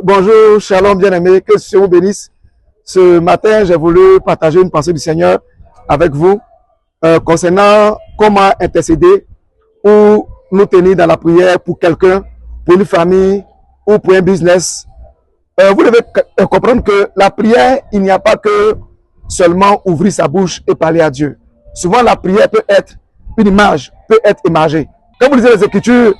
Bonjour, shalom bien-aimés, que Dieu vous bénisse. Ce matin, j'ai voulu partager une pensée du Seigneur avec vous concernant comment intercéder ou nous tenir dans la prière pour quelqu'un, pour une famille ou pour un business. Vous devez comprendre que la prière, il n'y a pas que seulement ouvrir sa bouche et parler à Dieu. Souvent, la prière peut être une image, peut être imagée. Quand vous lisez les Écritures,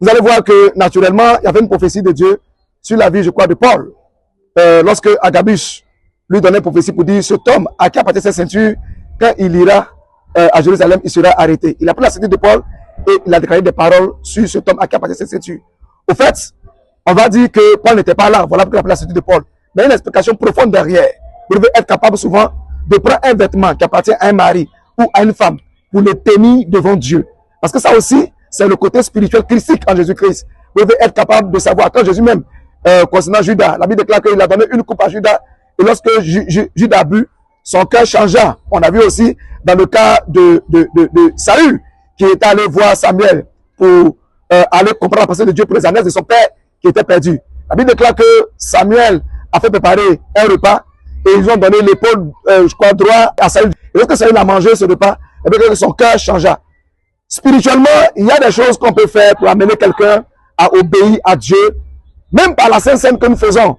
vous allez voir que naturellement, il y avait une prophétie de Dieu sur la vie, je crois, de Paul. Lorsque Agabus lui donnait une prophétie pour dire, cet homme à qui appartient cette ceinture, quand il ira à Jérusalem, il sera arrêté. Il a pris la ceinture de Paul et il a déclaré des paroles sur cet homme à qui appartient cette ceinture. Au fait, on va dire que Paul n'était pas là, voilà pourquoi il a pris la ceinture de Paul. Mais il y a une explication profonde derrière. Vous devez être capable souvent de prendre un vêtement qui appartient à un mari ou à une femme pour le tenir devant Dieu. Parce que ça aussi, c'est le côté spirituel christique en Jésus-Christ. Vous devez être capable de savoir, quand Jésus même, concernant Judas, la Bible déclare qu'il a donné une coupe à Judas, et lorsque Judas a bu, son cœur changea. On a vu aussi dans le cas de Saül, qui est allé voir Samuel pour aller comprendre la pensée de Dieu pour les ânesses de son père qui était perdu. La Bible déclare que Samuel a fait préparer un repas et ils ont donné l'épaule, je crois, droit à Saül. Et lorsque Saül a mangé ce repas, et bien, son cœur changea. Spirituellement, il y a des choses qu'on peut faire pour amener quelqu'un à obéir à Dieu. Même par la Sainte Seine que nous faisons,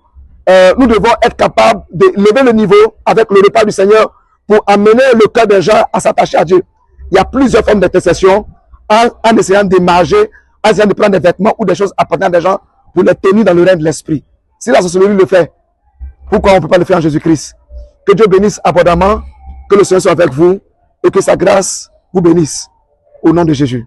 nous devons être capables de lever le niveau avec le repas du Seigneur pour amener le cœur des gens à s'attacher à Dieu. Il y a plusieurs formes d'intercession en essayant d'émarger, en essayant de prendre des vêtements ou des choses appartenant à des gens pour les tenir dans le règne de l'esprit. Si la sorcellerie le fait, pourquoi on ne peut pas le faire en Jésus-Christ? Que Dieu bénisse abondamment, que le Seigneur soit avec vous et que sa grâce vous bénisse. Au nom de Jésus.